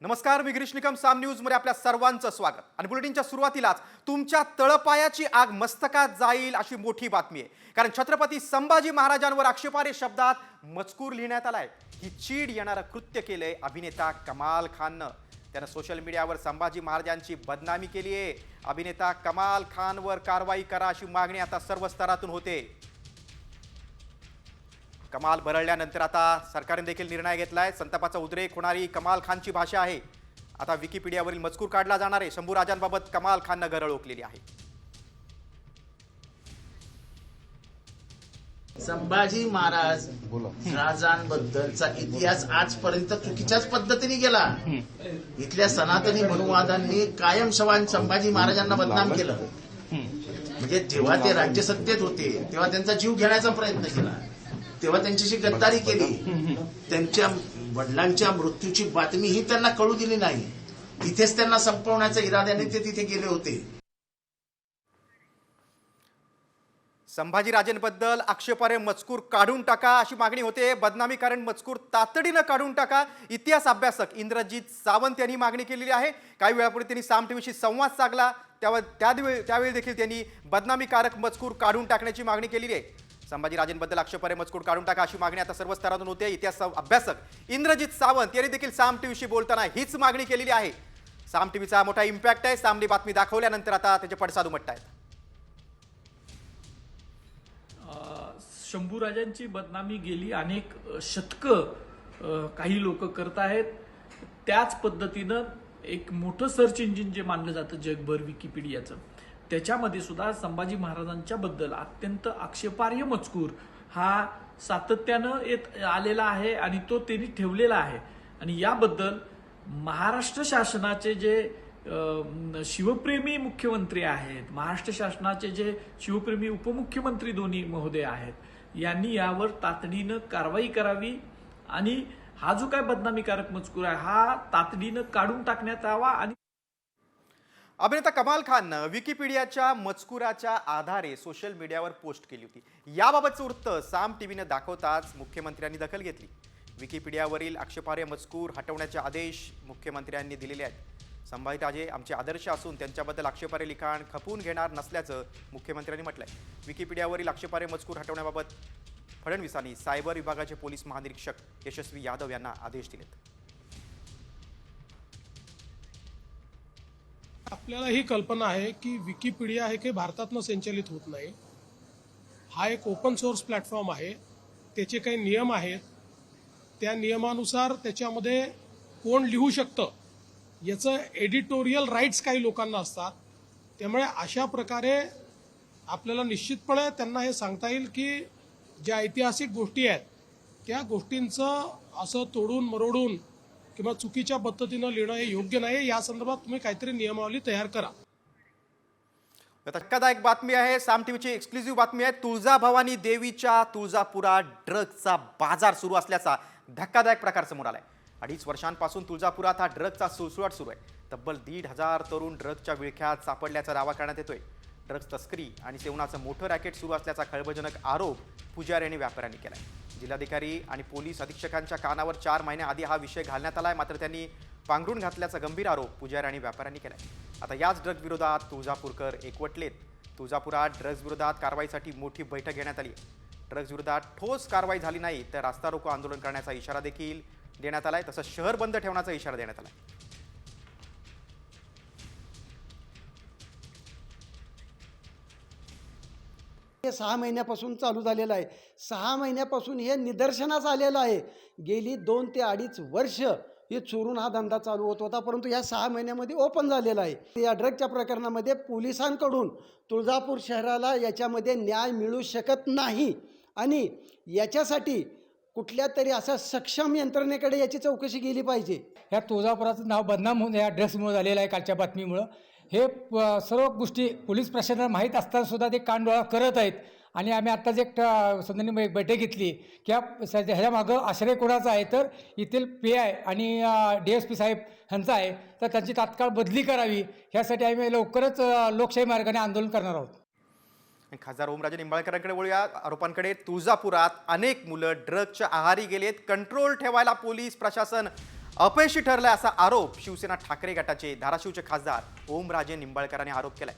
नमस्कार, मी गिरीश निकम. साम न्यूज मध्ये आपल्या सर्वांचं स्वागत. आणि बुलेटिनच्या सुरुवातीलाच तुमच्या तळपायाची आग मस्तकात जाईल अशी मोठी बातमी आहे. कारण छत्रपती संभाजी महाराजांवर आक्षेपार्ह शब्दात मजकूर लिहिण्यात आलाय. ही चीड येणारं कृत्य केलंय अभिनेता कमाल खाननं. त्यानं सोशल मीडियावर संभाजी महाराजांची बदनामी केली आहे. अभिनेता कमाल खानवर कारवाई करा अशी मागणी आता सर्व स्तरातून होते. कमाल बरळल्यानंतर आता सरकारने देखील निर्णय घेतलाय. संतापाचा उद्रेक होणारी कमाल खानची भाषा आहे. आता विकिपीडियावरील मजकूर काढला जाणार आहे. शंभू राजांबाबत कमाल खाननं गरळ ओकलेली आहे. संभाजी महाराज राजांबद्दलचा इतिहास आजपर्यंत चुकीच्याच पद्धतीने गेला. इथल्या सनातनी मनुवादांनी कायम संभाजी महाराजांना बदनाम केलं. म्हणजे जेव्हा ते राज्यसत्तेत होते तेव्हा त्यांचा जीव घेण्याचा प्रयत्न केला, तेव्हा त्यांच्याशी गद्दारी केली. त्यांच्या वडिलांच्या मृत्यूची बातमीही त्यांना कळू दिली नाही. तिथेच त्यांना संपवण्याच्या इराद्याने ते तिथे गेले होते. संभाजीराजेंबद्दल आक्षेपार्ह मजकूर काढून टाका अशी मागणी होते. बदनामी कारण मजकूर तातडीनं काढून टाका. इतिहास अभ्यासक इंद्रजित सावंत यांनी मागणी केलेली आहे. काही वेळापूर्वी त्यांनी साम टीव्हीशी संवाद साधला. त्यावेळी देखील त्यांनी बदनामीकारक मजकूर काढून टाकण्याची मागणी केलेली आहे. संभाजीराजेंबद्दल आक्षेपार्ह मजकूर काढून टाका अशी मागणी आता सर्व स्तरातून होते. इतिहास अभ्यासक इंद्रजित सावंत यांनी देखील साम टीव्हीशी बोलताना हीच मागणी केलेली आहे. साम टीव्हीचा मोठा इम्पॅक्ट आहे. सामने बातमी दाखवल्यानंतर आता त्याचे पडसाद उमटत आहेत. शंभू राजांची बदनामी गेली अनेक शतकं काही लोक करत आहेत. त्याच पद्धतीनं एक मोठं सर्च इंजिन जे मानलं जातं जगभर विकिपीडियाचं, त्याच्यामध्ये सुद्धा संभाजी महाराजांच्या बद्दल अत्यंत आक्षेपार्ह मजकूर हा सातत्यानं येत आलेला आहे आणि तो त्यांनी ठेवलेला आहे. आणि याबद्दल महाराष्ट्र शासनाचे जे शिवप्रेमी मुख्यमंत्री आहेत, महाराष्ट्र शासनाचे जे शिवप्रेमी उपमुख्यमंत्री दोन्ही महोदय आहेत, यांनी यावर तातडीनं कारवाई करावी आणि हा जो काय बदनामीकारक मजकूर आहे हा तातडीनं काढून टाकण्यात यावा. आणि अभिनेता कमाल खाननं विकिपीडियाच्या मजकुराच्या आधारे सोशल मीडियावर पोस्ट केली होती. याबाबतचं वृत्त साम टीव्हीनं दाखवताच मुख्यमंत्र्यांनी दखल घेतली. विकिपीडियावरील आक्षेपार्ह मजकूर हटवण्याचे आदेश मुख्यमंत्र्यांनी दिलेले आहेत. संभाजीराजे आमचे आदर्श असून त्यांच्याबद्दल आक्षेपार्ह लिखाण खपवून घेणार नसल्याचं मुख्यमंत्र्यांनी म्हटलंय. विकिपीडियावरील आक्षेपार्ह मजकूर हटवण्याबाबत फडणवीसांनी सायबर विभागाचे पोलीस महानिरीक्षक यशस्वी यादव यांना आदेश दिलेत. आपल्याला ही कल्पना आहे की विकिपीडिया हे काही भारतातनं संचालित होत नाही. हा एक ओपन सोर्स प्लॅटफॉर्म आहे. त्याचे काही नियम आहेत. त्या नियमानुसार त्याच्यामध्ये कोण लिहू शकतं याचं एडिटोरियल राईट्स काही लोकांना असतात. त्यामुळे अशा प्रकारे आपल्याला निश्चितपणे त्यांना हे सांगता येईल की ज्या ऐतिहासिक गोष्टी आहेत त्या गोष्टींचं असं तोडून मरोडून किंवा चुकीच्या पद्धतीनं लिहिणं हे योग्य नाही. या संदर्भात तुम्ही काहीतरी नियमावली तयार करा. धक्कादायक बातमी आहे. साम टीव्हीची एक्सक्लुझिव्ह बातमी आहे. तुळजाभवानी देवीच्या तुळजापुरात ड्रग्जचा बाजार सुरू असल्याचा धक्कादायक प्रकार समोर आलाय. 2.5 वर्षांपासून तुळजापुरात हा ड्रग्जचा सुळसुळाट सुरू आहे. तब्बल 1,500 तरुण ड्रग्जच्या विळख्यात सापडल्याचा दावा करण्यात येतोय. ड्रग्ज तस्करी आणि सेवनाचं मोठं रॅकेट सुरू असल्याचा खळबळजनक आरोप पुजारी आणि व्यापाऱ्यांनी केलाय. जिल्हाधिकारी आणि पोलीस अधीक्षकांच्या कानावर 4 महिन्याआधी हा विषय घालण्यात आलाय. मात्र त्यांनी पांघरून घातल्याचा गंभीर आरोप पुजारी आणि व्यापाऱ्यांनी केलाय. आता याच ड्रग्ज विरोधात तुळजापूरकर एकवटलेत. तुळजापुरात ड्रग्ज विरोधात कारवाईसाठी मोठी बैठक घेण्यात आली. ड्रग्ज विरोधात ठोस कारवाई झाली नाही तर रास्ता रोको आंदोलन करण्याचा इशारा देखील देण्यात आलाय. तसंच शहर बंद ठेवण्याचा इशारा देण्यात आलाय. हे 6 महिन्यापासून चालू झालेलं आहे. 6 महिन्यापासून हे निदर्शनास आलेलं आहे. गेली 2 ते 2.5 वर्ष हे चोरून हा धंदा चालू होत होता, परंतु ह्या 6 महिन्यामध्ये ओपन झालेला आहे. या ड्रग्जच्या प्रकरणामध्ये पोलिसांकडून तुळजापूर शहराला याच्यामध्ये न्याय मिळू शकत नाही आणि याच्यासाठी कुठल्या तरी असा सक्षम यंत्रणेकडे याची चौकशी गेली पाहिजे. ह्या तुळजापुराचं नाव बदनाम होऊन या ड्रग्समुळे झालेलं आहे. कालच्या बातमीमुळं हे सर्व गोष्टी पोलीस प्रशासनाला माहीत असताना सुद्धा ते कानडोळा करत आहेत. आणि आम्ही आत्ताच एक संदर्भात एक बैठक घेतली की ह्याच्यामागं आश्रय कोणाचा आहे तर येथील PI आणि DSP साहेब ह्यांचा आहे, तर त्यांची तात्काळ बदली करावी. ह्यासाठी आम्ही लवकरच लोकशाही मार्गाने आंदोलन करणार आहोत. खासदार ओमराजे निंबाळकरांकडे वळूया. आरोपांकडे तुळजापुरात अनेक मुलं ड्रग्जच्या आहारी गेलेत. कंट्रोल ठेवायला पोलीस प्रशासन अपयशी ठरलाय असा आरोप शिवसेना ठाकरे गटाचे धाराशिवचे खासदार ओमराजे निंबाळकरांनी आरोप केलाय.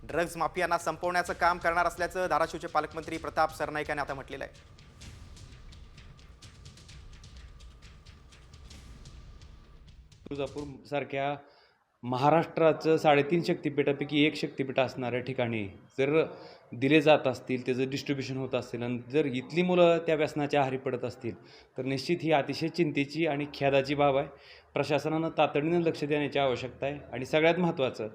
ड्रग्ज माफियांना संपवण्याचं काम करणार असल्याचं धाराशिवचे पालकमंत्री प्रताप सरनाईक यांनी आता म्हटलेलं आहे. तुळजापूर सारख्या महाराष्ट्राचं 3.5 शक्तिपीठापैकी एक शक्तिपीठ असणाऱ्या ठिकाणी जर दिले जात असतील, त्याचं डिस्ट्रीब्युशन होत असेल आणि जर इथली मुलं त्या व्यसनाच्या आहारी पडत असतील तर निश्चित ही अतिशय चिंतेची आणि खेदाची बाब आहे. प्रशासनानं तातडीनं लक्ष देण्याची आवश्यकता आहे आणि सगळ्यात महत्त्वाचं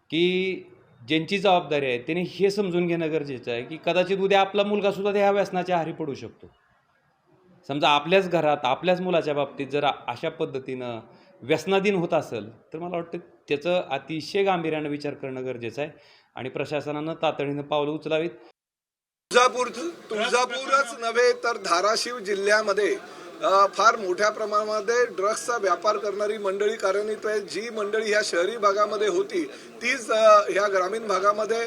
की ज्यांची जबाबदारी आहे त्यांनी हे समजून घेणं गरजेचं आहे की कदाचित उद्या आपला मुलगासुद्धा त्या व्यसनाच्या आहारी पडू शकतो. समजा आपल्याच घरात आपल्याच मुलाच्या बाबतीत जर अशा पद्धतीनं व्यसनाधीन होत असेल तर मला वाटतं त्याचं अतिशय गांभीर्यानं विचार करणं गरजेचं आहे आणि प्रशासनानं तातडीनं पावलं उचलावीत. तुळजापूरच नव्हे तर धाराशिव जिल्ह्यामध्ये फार मोठ्या प्रमाणामध्ये ड्रग्सचा व्यापार करणारी मंडळी कार्यान्वित आहे. जी मंडळी ह्या शहरी भागामध्ये होती तीच ह्या ग्रामीण भागामध्ये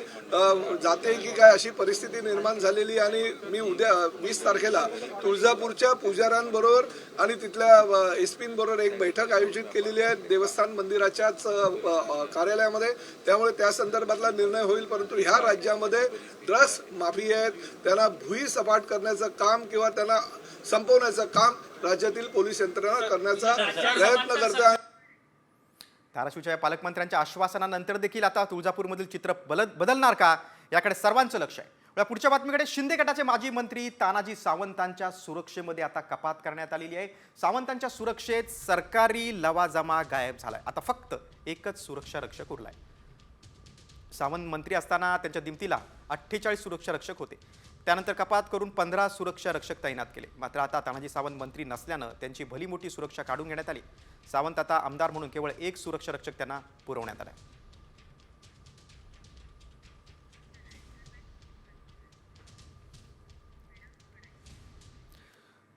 जाते की काय अशी परिस्थिती निर्माण झालेली. आणि मी उद्या 20 तारखेला तुळजापूरच्या पुजाऱ्यांबरोबर आणि तिथल्या एसपींबरोबर एक बैठक आयोजित केलेली आहे देवस्थान मंदिराच्याच कार्यालयामध्ये. त्यामुळे त्या संदर्भातला निर्णय होईल. परंतु ह्या राज्यामध्ये ड्रग्स माफी आहेत, त्यांना भुई सपाट करण्याचं काम किंवा त्यांना संपवण्याचं काम राज्यातील पोलीस यंत्रणा करण्याचा प्रयत्न करते आहे. धाराशिवच्या पालकमंत्र्यांच्या आश्वासनानंतर देखील आता तुळजापूरमधील चित्र बदलणार का, याकडे सर्वांचं लक्ष आहे. पुढच्या बातमीकडे, शिंदे गटाचे माजी मंत्री तानाजी सावंतांच्या सुरक्षेमध्ये आता कपात करण्यात आलेली आहे. सावंतांच्या सुरक्षेत सरकारी लवाजमा गायब झालाय. आता फक्त एकच सुरक्षा रक्षक उरलाय. सावंत मंत्री असताना त्यांच्या दिमतीला 48 सुरक्षा रक्षक होते. त्यानंतर कपात करून 15 सुरक्षा रक्षक तैनात केले. मात्र आता तानाजी सावंत मंत्री नसल्यानं त्यांची भली मोठी सुरक्षा काढून घेण्यात आली. सावंत आता आमदार म्हणून केवळ एक सुरक्षा रक्षक त्यांना पुरवण्यात आलाय.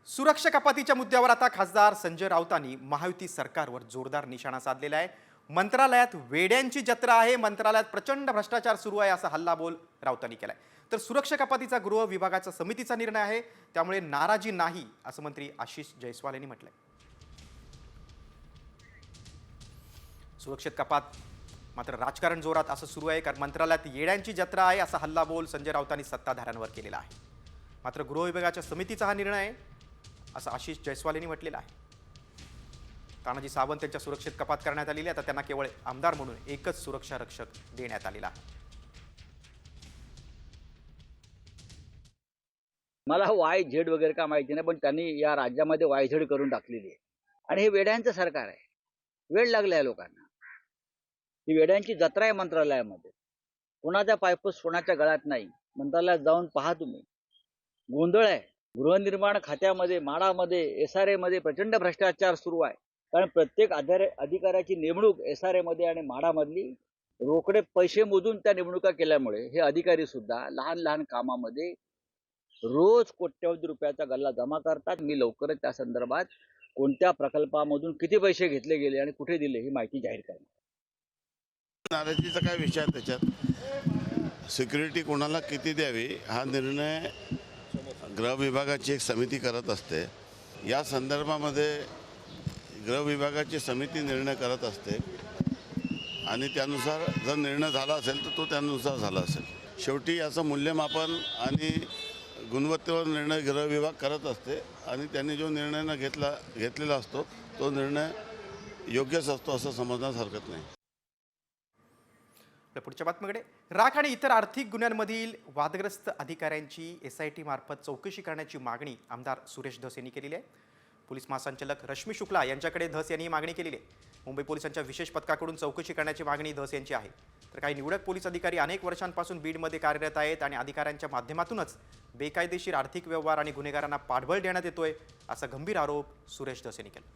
सुरक्षा कपातीच्या मुद्द्यावर आता खासदार संजय राऊतांनी महायुती सरकारवर जोरदार निशाणा साधलेला आहे. मंत्रालयात वेड्यांची जत्रा आहे, मंत्रालयात प्रचंड भ्रष्टाचार सुरू आहे असा हल्लाबोल राऊतांनी केलाय. तर सुरक्षा कपातीचा गृह विभागाच्या समितीचा निर्णय आहे, त्यामुळे नाराजी नाही असं मंत्री आशिष जयस्वाल यांनी म्हटलंय. सुरक्षेत कपात मात्र राजकारण जोरात असं सुरू आहे, कारण मंत्रालयात येड्यांची जत्रा आहे असा हल्लाबोल संजय राऊतांनी सत्ताधाऱ्यांवर केलेला आहे. मात्र गृह विभागाच्या समितीचा हा निर्णय आहे असं आशिष जयस्वाल यांनी म्हटलेलं आहे. तानाजी सावंत यांच्या सुरक्षेत कपात करण्यात आलेली आहे. आता त्यांना केवळ आमदार म्हणून एकच सुरक्षा रक्षक देण्यात आलेला आहे. मला YZ वगैरे का माहिती नाही, पण त्यांनी या राज्यामध्ये YZ करून टाकलेली आहे. आणि हे वेड्यांचं सरकार आहे. वेळ लागला आहे लोकांना. ही वेड्यांची जत्रा आहे मंत्रालयामध्ये. कोणाचा पायपूस कोणाच्या गळ्यात नाही. मंत्रालयात जाऊन पहा तुम्ही, गोंधळ आहे. गृहनिर्माण खात्यामध्ये, माडामध्ये, SRA मध्ये प्रचंड भ्रष्टाचार सुरू आहे. कारण प्रत्येक अधिकाऱ्याची नेमणूक SRA मध्ये आणि माडामधली रोकडे पैसे मोजून त्या निवडणुका केल्यामुळे हे अधिकारी सुद्धा लहान लहान कामामध्ये रोज कोट्यवधी रुपयाचा गल्ला जमा करतात. मी लवकरच त्या संदर्भात कोणत्या प्रकल्पामधून किती पैसे घेतले गेले आणि कुठे दिले ही माहिती जाहीर करणार. नाराजीचा काय विषय आहे त्याच्यात? सिक्युरिटी कोणाला किती द्यावी हा निर्णय गृह विभागाची एक समिती करत असते. या संदर्भामध्ये गृह विभागाची समिती निर्णय करत असते आणि त्यानुसार जर निर्णय झाला असेल तर तो त्यानुसार झाला असेल. शेवटी याचं मूल्यमापन आणि गुणवत्तेवर निर्णय गृह विभाग करत असते आणि त्यांनी जो निर्णय घेतलेला असतो तो निर्णय योग्यच असतो असं समजण्यास हरकत नाही. पुढच्या बातमीकडे, राख आणि इतर आर्थिक गुन्ह्यांमधील वादग्रस्त अधिकाऱ्यांची SIT मार्फत चौकशी करण्याची मागणी आमदार सुरेश धस यांनी केलेली आहे. पोलीस महासंचालक रश्मी शुक्ला यांच्याकडे धस यांनी ही मागणी केलेली आहे. मुंबई पोलिसांच्या विशेष पथकाकडून चौकशी करण्याची मागणी धस यांची आहे. तर काही निवडक पोलीस अधिकारी अनेक वर्षांपासून बीडमध्ये कार्यरत आहेत आणि अधिकाऱ्यांच्या माध्यमातूनच बेकायदेशीर आर्थिक व्यवहार आणि गुन्हेगारांना पाठबळ देण्यात येतोय असा गंभीर आरोप सुरेश धस यांनी केला.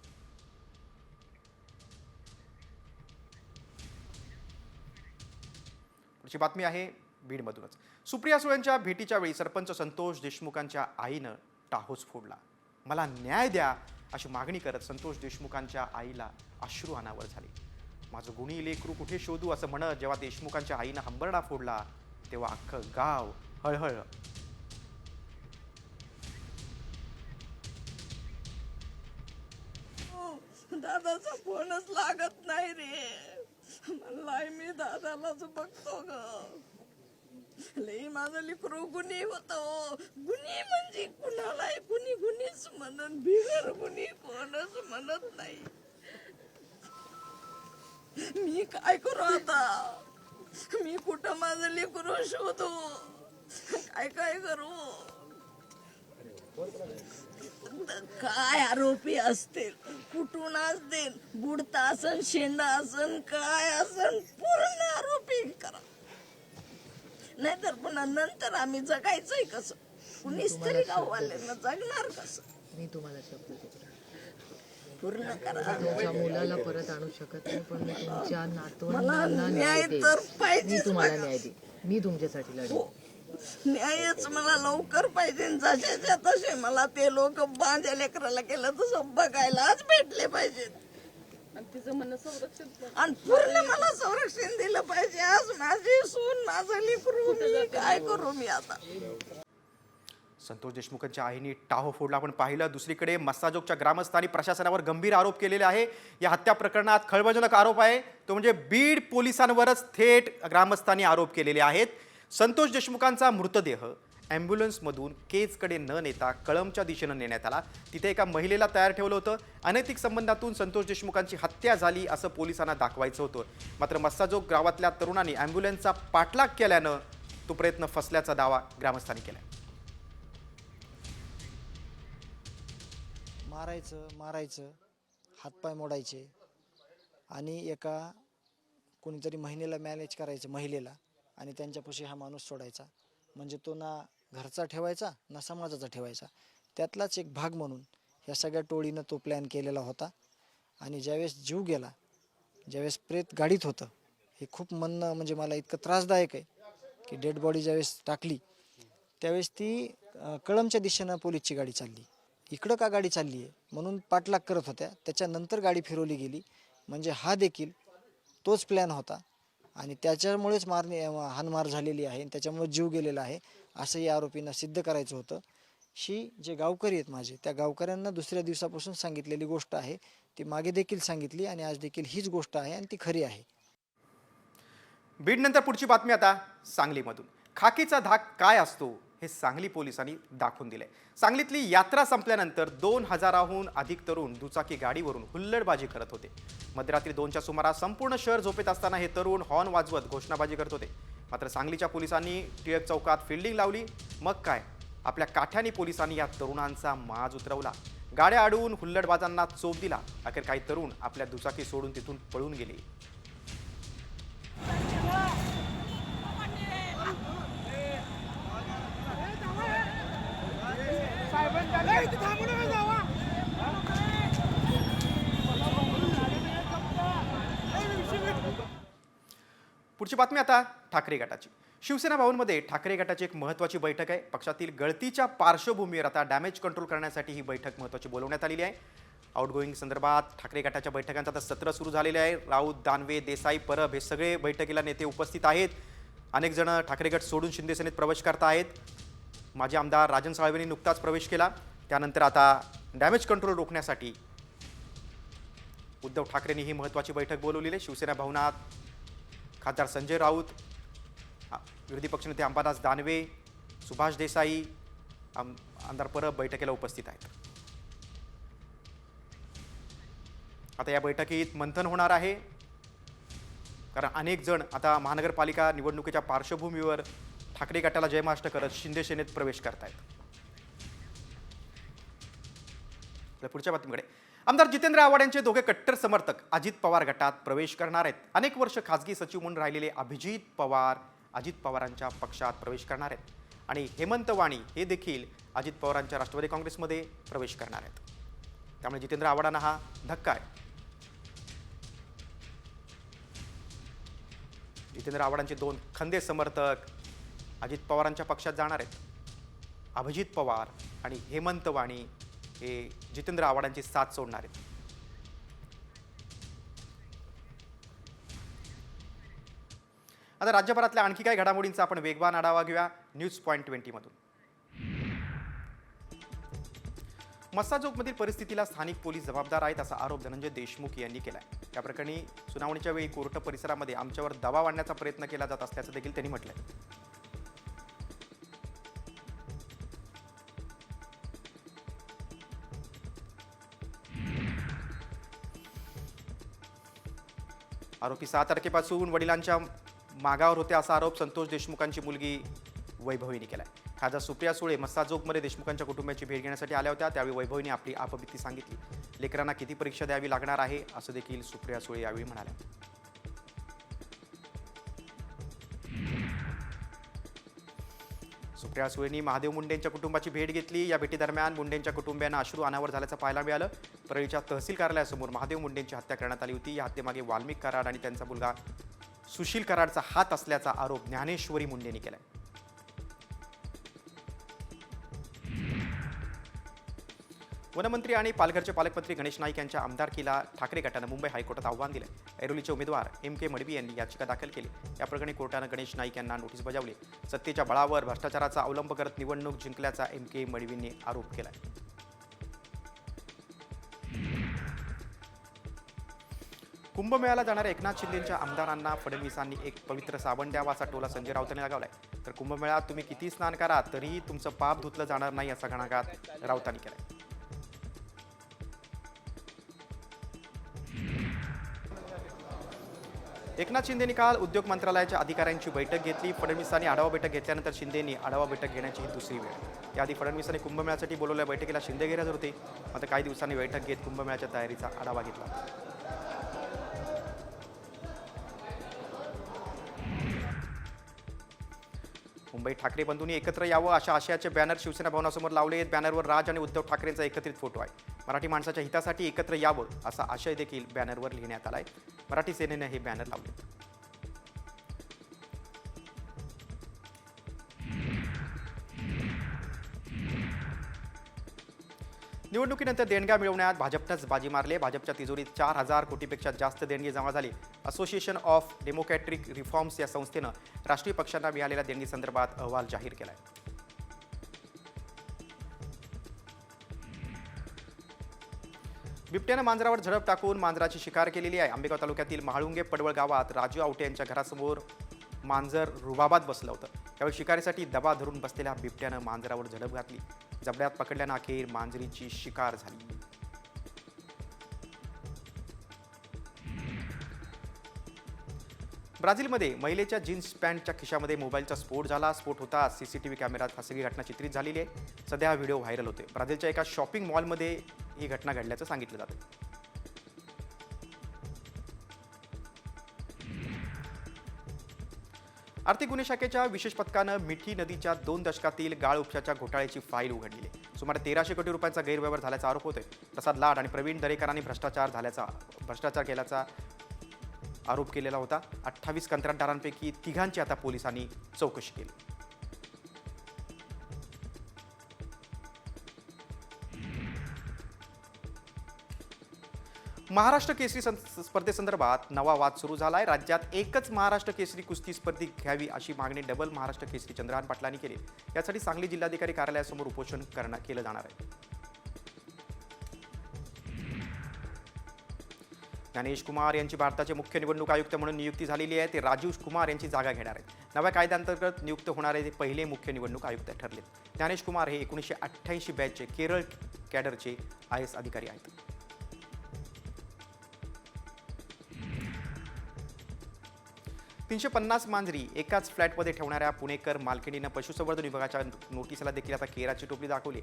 पुढची बातमी आहे बीडमधूनच. सुप्रिया सुळेंच्या भेटीच्या वेळी सरपंच संतोष देशमुखांच्या आईनं टाहोस फोडला. मला न्याय द्या अशी मागणी करत संतोष देशमुखांच्या आईला अश्रू अनावर झाले. माझं गुणी लेकरू कुठे शोधू असं म्हणत जेव्हा देशमुखांच्या आईनं हंबरडा फोडला तेव्हा अख्खं गाव हळहळ. दादाचा फोनच लागत नाही रे. म्हणलाय मी दादालाच बघतो ग. लई माझं लेकरू गुन्हे होतो. गुन्हे म्हणजे कुणालाय कुणी गुन्हेच म्हणत, बिगर गुन्हे कोणच म्हणत नाही. मी काय करू आता? मी कुठं माझं लेकरू शोधू? काय काय करू? काय आरोपी असतील, कुठून असतील, बुडता असन, शेंडा असन, काय असन, पूर्ण आरोपी करा. नाहीतर पुन्हा नंतर आम्ही जगायचंय कसं? कुणीच तरी गाववाल्यांना जगणार कसं? मी तुम्हाला शब्द देतो, पूर्ण करा. तुमच्या मुलाला परत आणू शकत नाही, पण मी तुमच्या मला नातवंडांना न्याय न्याय तर देईन. पाहिजे. मी तुम्हाला न्याय देईन. मी तुमच्यासाठी लढेन. न्यायच मला लवकर पाहिजे. जशाच्या तसे मला ते लोक माझ्या लेकराला केलं तसं बघायलाच भेटले पाहिजेत. आणि पूर्ण मला संरक्षण दिलं पाहिजे. आज माझी सून, माझं लेकरू, मी काय करू मी आता? संतोष देशमुखांच्या आईने टाहो फोडला आपण पाहिलं. दुसरीकडे मस्साजोगच्या ग्रामस्थांनी प्रशासनावर गंभीर आरोप केलेले आहे. या हत्या प्रकरणात खळबळजनक आरोप आहे तो म्हणजे बीड पोलिसांवरच थेट ग्रामस्थांनी आरोप केलेले आहेत. संतोष देशमुखांचा मृतदेह ॲम्ब्युलन्समधून केजकडे न नेता कळंबच्या दिशेनं नेण्यात आला. तिथे एका महिलेला तयार ठेवलं होतं. अनैतिक संबंधातून संतोष देशमुखांची हत्या झाली असं पोलिसांना दाखवायचं होतं. मात्र मस्साजोग गावातल्या तरुणांनी ॲम्ब्युलन्सचा पाठलाग केल्यानं तो प्रयत्न फसल्याचा दावा ग्रामस्थांनी केला. मारायचं हातपाय मोडायचे आणि एका कोणीतरी महिनेला मॅनेज करायचं महिलेला आणि त्यांच्यापाशी हा माणूस सोडायचा. म्हणजे तो ना घरचा ठेवायचा ना समाजाचा ठेवायचा. त्यातलाच एक भाग म्हणून ह्या सगळ्या टोळीनं तो प्लॅन केलेला होता. आणि ज्यावेळेस जीव गेला, ज्यावेळेस प्रेत गाडीत होतं, हे खूप म्हणणं म्हणजे मला इतकं त्रासदायक आहे की डेड बॉडी ज्यावेळेस टाकली त्यावेळेस ती कळंबच्या दिशेनं पोलीसची गाडी चालली. इकडं का गाडी चालली आहे म्हणून पाठलाग करत होत्या. त्याच्यानंतर गाडी फिरवली गेली. म्हणजे हा देखील तोच प्लॅन होता आणि त्याच्यामुळेच हाणमार झालेली आहे आणि त्याच्यामुळे जीव गेलेला आहे असं या आरोपींना सिद्ध करायचं होतं. ही जे गावकरी आहेत माझे, त्या गावकऱ्यांना दुसऱ्या दिवसापासून सांगितलेली गोष्ट आहे. ती मागे देखील सांगितली आणि आज देखील हीच गोष्ट आहे आणि ती खरी आहे. बीडनंतर पुढची बातमी आता सांगलीमधून. खाकीचा धाक काय असतो हे सांगली पोलिसांनी दाखवून दिलंय. सांगलीतली यात्रा संपल्यानंतर 2000हून अधिक तरुण दुचाकी गाडीवरून हुल्लडबाजी करत होते. मध्यरात्री 2च्या सुमारास संपूर्ण शहर झोपेत असताना हे तरुण हॉर्न वाजवत घोषणाबाजी करत होते. मात्र सांगलीच्या पोलिसांनी टिळक चौकात फिल्डिंग लावली. मग काय, आपल्या काठ्यानी पोलिसांनी या तरुणांचा माज उतरवला. गाड्या अडवून हुल्लडबाजांना चोप दिला. अखेर काही तरुण आपल्या दुचाकी सोडून तिथून पळून गेले. पुढची बातमी आता ठाकरे गटाची. शिवसेना भवनमध्ये ठाकरे गटाची एक महत्त्वाची बैठक आहे. पक्षातील गळतीच्या पार्श्वभूमीवर आता डॅमेज कंट्रोल करण्यासाठी ही बैठक महत्त्वाची बोलवण्यात आलेली आहे. आउटगोईंग संदर्भात ठाकरे गटाच्या बैठकांचं आता सत्र सुरू झालेले आहे. राऊत, दानवे, देसाई, परब हे सगळे बैठकीला नेते उपस्थित आहेत. अनेक जण ठाकरे गट सोडून शिंदे सेनेत प्रवेश करत आहेत. माजी आमदार राजन साळवेंनी नुकताच प्रवेश केला. त्यानंतर आता डॅमेज कंट्रोल रोखण्यासाठी उद्धव ठाकरेंनी ही महत्त्वाची बैठक बोलवलेली आहे. शिवसेना भवनात खासदार संजय राऊत, विरोधी पक्षनेते अंबादास दानवे, सुभाष देसाई, आमदार परब बैठकीला उपस्थित आहेत. आता या बैठकीत मंथन होणार आहे. कारण अनेक जण आता महानगरपालिका निवडणुकीच्या पार्श्वभूमीवर ठाकरे गटाला जयमाष्ट करत शिंदे सेनेत प्रवेश करतायत. पुढच्या बातमीकडे. आमदार जितेंद्र आव्हाड यांचे दोघे कट्टर समर्थक अजित पवार गटात प्रवेश करणार आहेत. अनेक वर्ष खासगी सचिव म्हणून राहिलेले अभिजित पवार अजित पवारांच्या पक्षात प्रवेश करणार आहेत. आणि हेमंत वाणी हे देखील अजित पवारांच्या राष्ट्रवादी काँग्रेसमध्ये प्रवेश करणार आहेत. त्यामुळे जितेंद्र आव्हाडांना हा धक्का आहे. जितेंद्र आव्हाडांचे दोन खंदे समर्थक अजित पवारांच्या पक्षात जाणार आहेत. अभिजित पवार आणि हेमंत वाणी हे जितेंद्र आव्हाडांची साथ सोडणार आहेत. आता राज्यभरातल्या आणखी काही घडामोडींचा आपण वेगवान आढावा घेऊया न्यूज पॉइंट 20 मधून. मस्साजोगमधील परिस्थितीला स्थानिक पोलीस जबाबदार आहेत असा आरोप धनंजय देशमुख यांनी केलाय. या प्रकरणी सुनावणीच्या वेळी कोर्ट परिसरामध्ये आमच्यावर दबाव आणण्याचा प्रयत्न केला जात असल्याचं देखील त्यांनी म्हटलंय. आरोपी 6 तारखेपासून वडिलांच्या मागावर होते असा आरोप संतोष देशमुखांची मुलगी वैभवीने केलाय. खासदार सुप्रिया सुळे मस्साजोगमध्ये देशमुखांच्या कुटुंबाची भेट घेण्यासाठी आल्या होत्या. त्यावेळी वैभवीने आपली आपबीती सांगितली. लेकरांना किती परीक्षा द्यावी लागणार आहे असं देखील सुप्रिया सुळे यावेळी म्हणाल्या. सुप्रिया सुळेंनी महादेव मुंडेंच्या कुटुंबाची भेट घेतली. या भेटीदरम्यान मुंडेंच्या कुटुंबियांना अश्रू अनावर झाल्याचं पाहायला मिळालं. परळीच्या तहसील कार्यालयासमोर महादेव मुंडेंची हत्या करण्यात आली होती. या हत्येमागे वाल्मिक कराड आणि त्यांचा मुलगा सुशील कराडचा हात असल्याचा आरोप ज्ञानेश्वरी मुंडेंनी केलाय. वनमंत्री आणि पालघरचे पालकमंत्री गणेश नाईक यांच्या आमदारकीला ठाकरे गटानं मुंबई हायकोर्टात आव्हान दिलं. ऐरोलीचे उमेदवार MK मडवी यांनी याचिका दाखल केली. या प्रकरणी कोर्टानं गणेश नाईक यांना नोटीस बजावली. सत्तेच्या बळावर भ्रष्टाचाराचा अवलंब करत निवडणूक जिंकल्याचा MK मडवींनी आरोप केलाय. कुंभमेळ्याला जाणाऱ्या एकनाथ शिंदेंच्या आमदारांना फडणवीसांनी एक पवित्र साबण द्यावा असा टोला संजय राऊतांनी लगावलाय. तर कुंभमेळ्यात तुम्ही किती स्नान करा तरीही तुमचं पाप धुतलं जाणार नाही असा घणाघात राऊतांनी केलाय. एकनाथ शिंदेंनी काल उद्योग मंत्रालयाच्या अधिकाऱ्यांची बैठक घेतली. फडणवीसांनी आढावा बैठक घेतल्यानंतर शिंदेंनी आढावा बैठक घेण्याची ही दुसरी वेळ. याआधी फडणवीसांनी कुंभमेळ्यासाठी बोलवलेल्या बैठकीला शिंदे गैरहजर होते. मात्र काही दिवसांनी बैठक घेत कुंभमेळ्याच्या तयारीचा आढावा घेतला. मुंबईत ठाकरे बंधूंनी एकत्र यावं अशा आशयाचे बॅनर शिवसेना भवनासमोर लावले आहेत. बॅनरवर राज आणि उद्धव ठाकरेंचा एकत्रित फोटो आहे. मराठी माणसाच्या हितासाठी एकत्र यावं असा आशय देखील बॅनरवर लिहिण्यात आलाय. मराठी सेनेने हे बॅनर लावले. निवडणुकीनंतर देणग्या मिळवण्यात भाजपनंच बाजी मारली. भाजपच्या तिजोरीत 4,000 कोटीपेक्षा जास्त देणगी जमा झाली. असोसिएशन ऑफ डेमोक्रॅटिक रिफॉर्म्स या संस्थेनं राष्ट्रीय पक्षांना मिळालेल्या देणगीसंदर्भात अहवाल जाहीर केलाय. बिबट्यानं मांजरावर झडप टाकून मांजराची शिकार केलेली आहे. आंबेगाव तालुक्यातील महाळुंगे पडवळ गावात राजू आवटे यांच्या घरासमोर मांजर रुबाबात बसलं होतं. त्यावेळी शिकारीसाठी दबा धरून बसलेल्या बिबट्यानं मांजरावर झडप घातली. जबड्यात पकडल्यानं अखेर मांजरीची शिकार झाली. ब्राझीलमध्ये महिलेच्या जीन्स पॅन्टच्या खिशामध्ये मोबाईलचा स्फोट झाला. स्फोट होता CCTV कॅमेऱ्यात हा सगळी घटना चित्रित झालेली आहे. सध्या हा व्हिडिओ व्हायरल होतोय. ब्राझीलच्या एका शॉपिंग मॉलमध्ये ही घटना घडल्याचं सांगितलं जातं. आर्थिक गुन्हे शाखेच्या विशेष पथकानं मिठी नदीच्या 2 दशकातील गाळ उपशाच्या घोटाळ्याची फाईल उघडली आहे. सुमारे 1300 कोटी रुपयांचा गैरव्यवहार झाल्याचा आरोप होतोय. प्रसाद लाड आणि प्रवीण दरेकरांनी भ्रष्टाचार केल्याचा आरोप केलेला होता. 28 कंत्राटदारांपैकी 3घांची आता पोलिसांनी चौकशी केली. महाराष्ट्र केसरी स्पर्धेसंदर्भात नवा वाद सुरू झालाय. राज्यात एकच महाराष्ट्र केसरी कुस्ती स्पर्धी घ्यावी अशी मागणी डबल महाराष्ट्र केसरी चंद्रहान पाटलांनी केली. यासाठी सांगली जिल्हाधिकारी कार्यालयासमोर उपोषण केलं जाणार आहे. ज्ञानेश कुमार यांची भारताचे मुख्य निवडणूक आयुक्त म्हणून नियुक्ती झालेली आहे. ते राजीव कुमार यांची जागा घेणार आहेत. नव्या कायद्याअंतर्गत नियुक्त होणारे ते पहिले मुख्य निवडणूक आयुक्त ठरले. ज्ञानेश कुमार हे 1988 बॅचचे केरळ कॅडरचे IAS अधिकारी आहेत. $350 मांजरी एकाच फ्लॅटमध्ये ठेवणाऱ्या पुणेकर मालकिणीनं पशुसंवर्धन विभागाच्या नोटीसला देखील आता केराची टोपली दाखवली.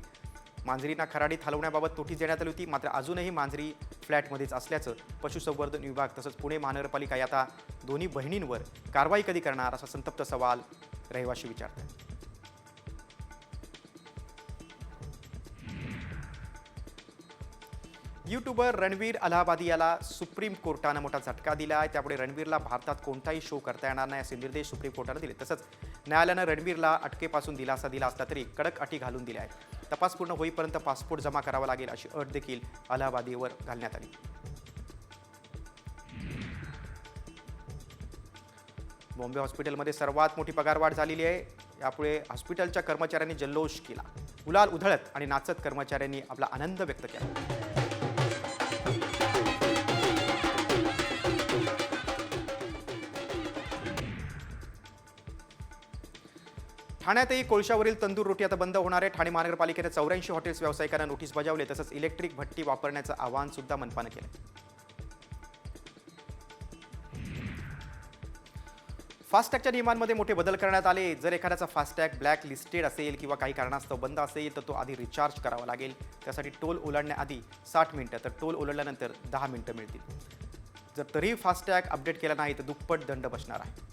मांजरींना खराडीत हलवण्याबाबत नोटीस देण्यात आली होती. मात्र अजूनही मांजरी फ्लॅटमध्येच असल्याचं पशुसंवर्धन विभाग तसंच पुणे महानगरपालिका आता दोन्ही बहिणींवर कारवाई कधी करणार असा संतप्त सवाल रहिवाशी विचारतात. यूट्यूबर रणवीर अलाहाबादी याला सुप्रीम कोर्टानं मोठा झटका दिला आहे. त्यामुळे रणवीरला भारतात कोणताही शो करता येणार नाही असे निर्देश सुप्रीम कोर्टानं दिले. तसंच न्यायालयानं रणवीरला अटकेपासून दिलासा दिला असला तरी कडक अटी घालून दिल्या आहेत. तपास पूर्ण होईपर्यंत पासपोर्ट जमा करावा लागेल अशी अट देखील अलाहाबादीवर घालण्यात आली. बॉम्बे हॉस्पिटलमध्ये सर्वात मोठी पगारवाढ झालेली आहे. यापुढे हॉस्पिटलच्या कर्मचाऱ्यांनी जल्लोष केला. गुलाल उधळत आणि नाचत कर्मचाऱ्यांनी आपला आनंद व्यक्त केला. ठाण्यातही कोळशावरील तंदूर रोटी आता बंद होणार आहे. ठाणे महानगरपालिकेने 84 हॉटेल्स व्यावसायिकांना नोटीस बजावले. तसंच इलेक्ट्रिक भट्टी वापरण्याचं आवाहन सुद्धा मनपानं केलं. फास्टॅगच्या नियमांमध्ये मोठे बदल करण्यात आले. जर एखाद्याचा फास्टॅग ब्लॅक लिस्टेड असेल किंवा काही कारणास्तव बंद असेल तर तो आधी रिचार्ज करावा लागेल. त्यासाठी टोल ओलांडण्याआधी 60 मिनिटं तर टोल ओलांडल्यानंतर 10 मिनिटं मिळतील. जर तरीही फास्टॅग अपडेट केला नाही तर दुप्पट दंड बसणार आहे.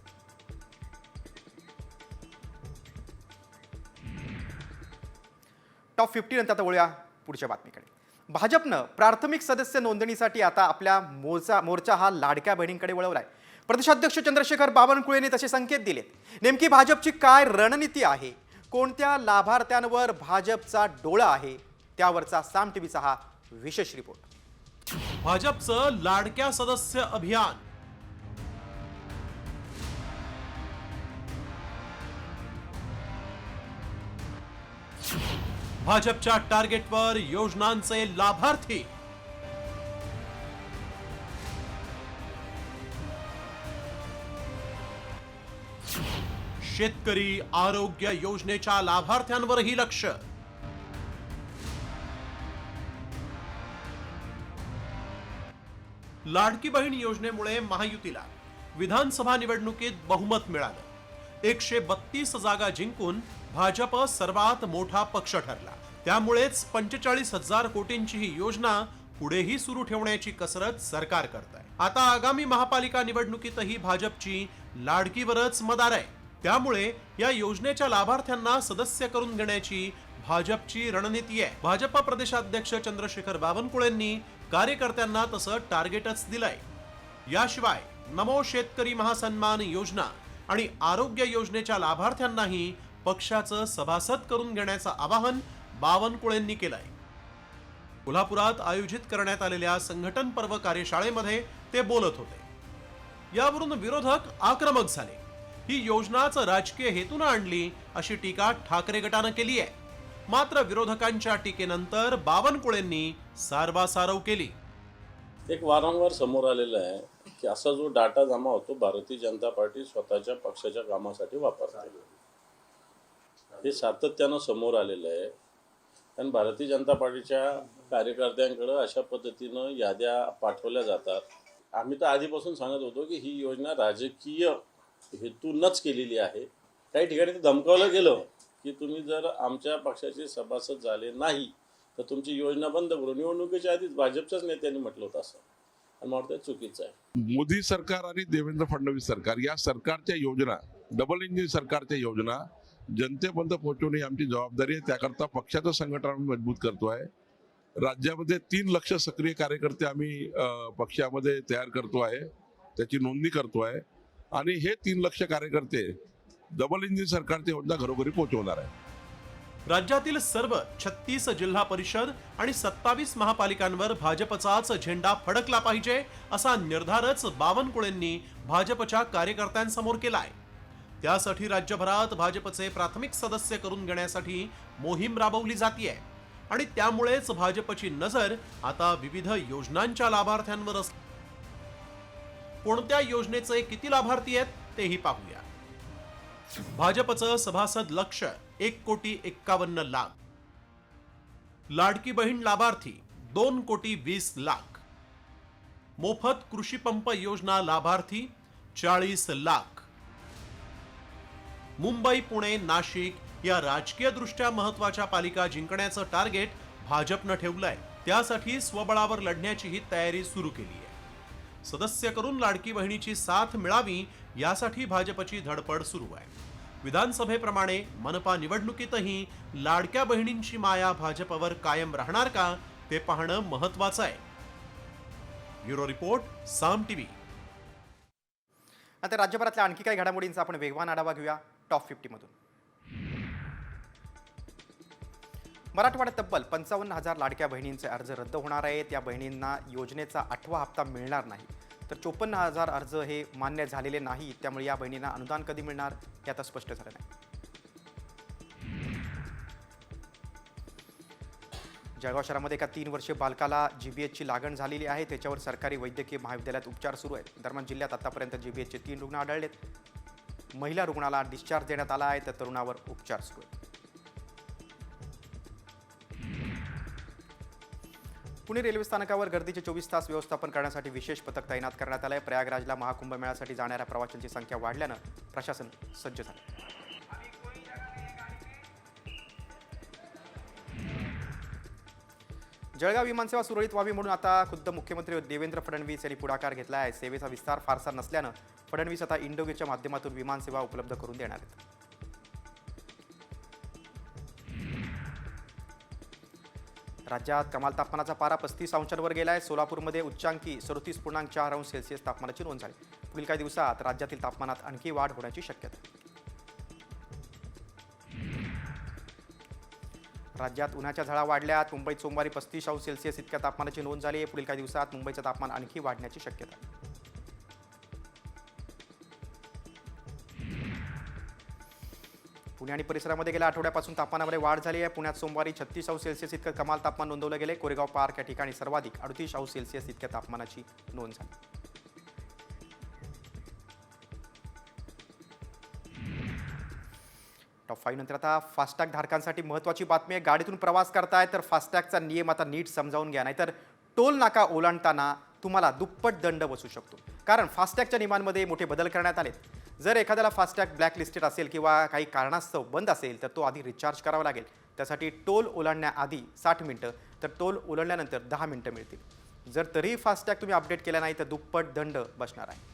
टॉप 50 नंतर आता वळूया पुढच्या बातमीकडे. भाजपनं प्राथमिक सदस्य नोंदणीसाठी आता आपल्या मोर्चा हा लाडक्या बहिणींकडे वळवलाय. प्रदेशाध्यक्ष चंद्रशेखर बावनकुळेंनी तसे संकेत दिलेत. नेमकी भाजपची काय रणनीती आहे, कोणत्या लाभार्थ्यांवर भाजपचा डोळा आहे, त्यावरचा साम टीव्हीचा हा विशेष रिपोर्ट. भाजपचं लाडक्या सदस्य अभियान. भाजपच्या टार्गेटवर योजनांचे लाभार्थी. शेतकरी आरोग्य योजनेच्या लाभार्थ्यांवरही लक्ष. लाडकी बहीण योजनेमुळे महायुतीला विधानसभा निवडणुकीत बहुमत मिळालं. 132 जागा जिंकून भाजप सर्वात मोठा पक्ष ठरला. त्यामुळेच 45,000 कोटींची ही योजना पुढेही सुरू ठेवण्याची कसरत सरकार करत आहे. आता आगामी महापालिका निवडणुकीतही भाजपची लाडकीवरच मदार आहे. त्यामुळे या योजनेच्या लाभार्थ्यांना सदस्य करून घेण्याची भाजपची रणनीती आहे. भाजप प्रदेशाध्यक्ष चंद्रशेखर बावनकुळेंनी कार्यकर्त्यांना तसं टार्गेटच दिलंय. याशिवाय नमो शेतकरी महासन्मान योजना आणि आरोग्य योजनेच्या लाभार्थ्यांनाही पक्षाचं सभासद करून घेण्याचं आवाहन बावनकुळेंनी केलंय. कोल्हापुरात आयोजित करण्यात आलेल्या संघटन पर्व कार्यशाळेमध्ये ते बोलत होते. यावरून विरोधक आक्रमक झाले. ही योजनाच राजकीय हेतून आणली अशी टीका ठाकरे गटानं केली आहे. मात्र विरोधकांच्या टीकेनंतर बावनकुळेंनी सारवासारव केली. एक वारंवार समोर आलेलं आहे की असा जो डाटा जमा होतो भारतीय जनता पार्टी स्वतःच्या पक्षाच्या कामासाठी वापरते. हे सातत्यानं समोर आलेलं आहे. आणि भारतीय जनता पार्टीच्या कार्यकर्त्यांकडे अशा पद्धतीनं याद्या पाठवल्या जातात. आम्ही तर आधीपासून सांगत होतो की ही योजना राजकीय हेतूनच केलेली आहे. काही ठिकाणी ते धमकावलं गेलं की तुम्ही जर आमच्या पक्षाचे सभासद झाले नाही तर तुमची योजना बंद करू. निवडणुकीच्या आधीच भाजपच्याच नेत्यांनी म्हटलं होतं असं. आणि मला वाटतं चुकीचं आहे. मोदी सरकार आणि देवेंद्र फडणवीस सरकार या सरकारच्या योजना, डबल इंजिन सरकारच्या योजना जनतेपर्यंत पोहोचवणे आमची जबाबदारी आहे. त्याकरता पक्षाचं संघटन मजबूत करतोय. राज्यामध्ये 3 लाख सक्रिय कार्यकर्ते आम्ही पक्षामध्ये तयार करतो आहे, त्याची नोंदणी करतो आहे. आणि हे 3 लाख कार्यकर्ते डबल इंजिन सरकारची योजना घरोघरी पोहोचवणार आहे. राज्यातील सर्व 36 जिल्हा परिषद आणि 27 महापालिकांवर भाजपचाच झेंडा फडकला पाहिजे असा निर्धारच बावनकुळेंनी भाजपच्या कार्यकर्त्यांसमोर केलाय. त्यासाठी राज्यभरात भाजपचे प्राथमिक सदस्य करून घेण्यासाठी मोहीम राबवली जातीये. आणि त्यामुळेच भाजपची नजर आता विविध योजनांच्या लाभार्थ्यांवर असते. कोणत्या योजनेचे किती लाभार्थी आहेत तेही पाहूया. भाजपचं सभासद लक्ष 1,51,00,000. लाडकी बहीण लाभार्थी 2,20,00,000. मोफत कृषी पंप योजना लाभार्थी 40,00,000. मुंबई, पुणे, नाशिक या राजकीय दृष्ट्या महत्वाच्या पालिका जिंकण्याचं टार्गेट भाजपनं ठेवलंय. त्यासाठी स्वबळावर लढण्याची ही तयारी सुरू केली आहे. सदस्य करून लाडकी बहिणीची साथ मिळावी यासाठी भाजपची धडपड सुरू आहे. विधानसभेप्रमाणे मनपा निवडणुकीतही लाडक्या बहिणींची माया भाजपवर कायम राहणार का ते पाहणं महत्वाचं आहे. ब्युरो रिपोर्ट, साम टीव्ही. आता राज्यभरातल्या आणखी काही घडामोडींचा आपण वेगवान आढावा घेऊया टॉप 50 मधून. मराठवाड्यात तब्बल 55,000 लाडक्या बहिणींचे अर्ज रद्द होणार आहेत. या बहिणींना योजनेचा 8वा हप्ता मिळणार नाही. तर 54,000 अर्ज हे मान्य झालेले नाही. त्यामुळे या बहिणींना अनुदान कधी मिळणार हे आता स्पष्ट झालं नाही. जळगाव शहरामध्ये एका 3 वर्षीय बालकाला GBHची लागण झालेली आहे. त्याच्यावर सरकारी वैद्यकीय महाविद्यालयात उपचार सुरू आहेत. दरम्यान जिल्ह्यात आतापर्यंत GBHचे 3 रुग्ण आढळलेत. महिला रुग्णाला डिस्चार्ज देण्यात आला आहे तर तरुणावर उपचार सुरू आहेत. पुणे रेल्वे स्थानकावर गर्दीचे 24 तास व्यवस्थापन करण्यासाठी विशेष पथक तैनात करण्यात आलं आहे. प्रयागराजला महाकुंभ मेळ्यासाठी जाणाऱ्या प्रवाशांची संख्या वाढल्यानं प्रशासन सज्ज झालं. जळगाव विमानसेवा सुरळीत व्हावी म्हणून आता खुद्द मुख्यमंत्री देवेंद्र फडणवीस यांनी पुढाकार घेतला आहे. सेवेचा विस्तार फारसा नसल्यानं फडणवीस आता इंडोगेच्या माध्यमातून विमानसेवा उपलब्ध करून देणार आहेत. राज्यात कमाल तापमानाचा पारा 35 अंशांवर गेला आहे. सोलापूरमध्ये उच्चांकी 37.4 तापमानाची नोंद झाली. पुढील काही दिवसात राज्यातील तापमानात आणखी वाढ होण्याची शक्यता आहे. राज्यात उन्हाच्या झळा वाढल्यात. मुंबईत सोमवारी 35° इतक्या तापमानाची नोंद झाली आहे. पुढील काही दिवसात मुंबईचं तापमान आणखी वाढण्याची शक्यता आहे. पुणे आणि परिसरामध्ये गेल्या आठवड्यापासून तापमानामध्ये वाढ झाली आहे. पुण्यात सोमवारी 36° इतकं कमाल तापमान नोंदवलं गेले. कोरेगाव पार्क या ठिकाणी सर्वाधिक 38° इतक्या तापमानाची नोंद झाली. टॉप 5 नंतर आता फास्टॅग धारकांसाठी महत्त्वाची बातमी आहे. गाडीतून प्रवास करताय तर फास्टॅगचा नियम आता नीट समजावून घ्या, नाहीतर टोल नाका ओलांडताना तुम्हाला दुप्पट दंड बसू शकतो. कारण फास्टॅगच्या नियमांमध्ये मोठे बदल करण्यात आलेत. जर एखाद्याला फास्टॅग ब्लॅकलिस्टेड असेल किंवा काही कारणास्तव बंद असेल तर तो आधी रिचार्ज करावा लागेल. त्यासाठी टोल ओलांडण्याआधी 60 मिनिटं तर टोल ओलांडल्यानंतर 10 मिनिटं मिळतील. जर तरीही फास्टॅग तुम्ही अपडेट केला नाही तर दुप्पट दंड बसणार आहे.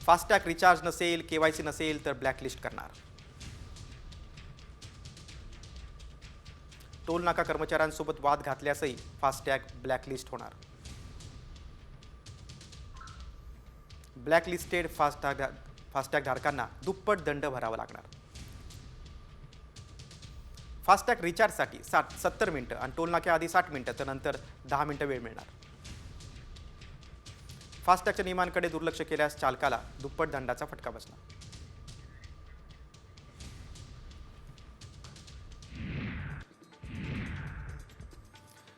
फास्टॅग रिचार्ज नसेल, KYC नसेल तर ब्लॅकलिस्ट करणार. टोल नाका कर्मचाऱ्यांसोबत वाद घातल्यासही फास्टॅग ब्लॅकलिस्ट होणार. ब्लॅकलिस्टेड फास्टॅग धारकांना दुप्पट दंड भरावा लागणार. फास्टॅग रिचार्जसाठी 70 मिनिटं आणि टोल नाक्याआधी 60 मिनिटं तर नंतर 10 मिनिटं वेळ मिळणार. फास्टॅगच्या नियमांकडे दुर्लक्ष केल्यास चालकाला दुप्पट दंडाचा फटका बसणार.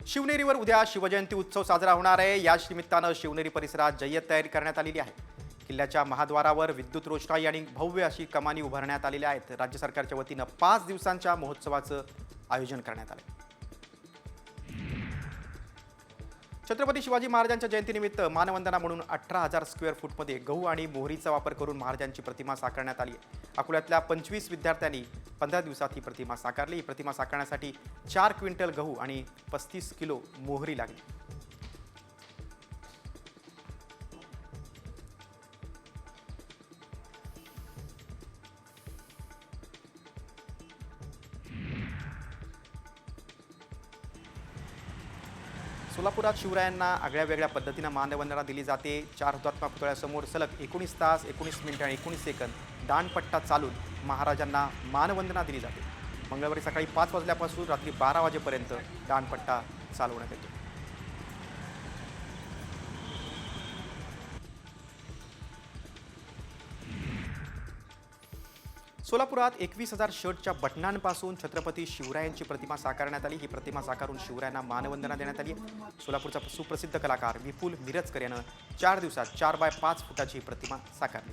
शिवनेरीवर उद्या शिवजयंती उत्सव साजरा होणार आहे. याच निमित्तानं शिवनेरी परिसरात जय्यत तयारी करण्यात आलेली आहे. किल्ल्याच्या महाद्वारावर विद्युत रोषणाई आणि भव्य अशी कमानी उभारण्यात आलेल्या आहेत. राज्य सरकारच्या वतीनं 5 दिवसांच्या महोत्सवाचं आयोजन करण्यात आलं. छत्रपती शिवाजी महाराजांच्या जयंतीनिमित्त मानवंदना म्हणून 18,000 स्क्वेअर फूटमध्ये गहू आणि मोहरीचा वापर करून महाराजांची प्रतिमा साकारण्यात आली आहे. अकोल्यातल्या 25 विद्यार्थ्यांनी 15 दिवसात ही प्रतिमा साकारली. ही प्रतिमा साकारण्यासाठी 4 क्विंटल गहू आणि 35 किलो मोहरी लागली. सोलापुरात शिवरायांना आगळ्या वेगळ्या पद्धतीनं मानवंदना दिली जाते. 4 हुतात्मा पुतळ्यासमोर सलग 19 तास 19 मिनिटं आणि 19 सेकंद दांडपट्टा चालून महाराजांना मानवंदना दिली जाते. मंगळवारी सकाळी 5 वाजल्यापासून रात्री 12 वाजेपर्यंत दांडपट्टा चालवण्यात येतो. सोलापुरात 21,000 शर्टच्या बटनांपासून छत्रपती शिवरायांची प्रतिमा साकारण्यात आली. ही प्रतिमा साकारून शिवरायांना मानवंदना देण्यात आली. सोलापूरचा सुप्रसिद्ध कलाकार विपुल मिरजकर यानं 4 दिवसात 4 बाय 5 फुटाची ही प्रतिमा साकारली.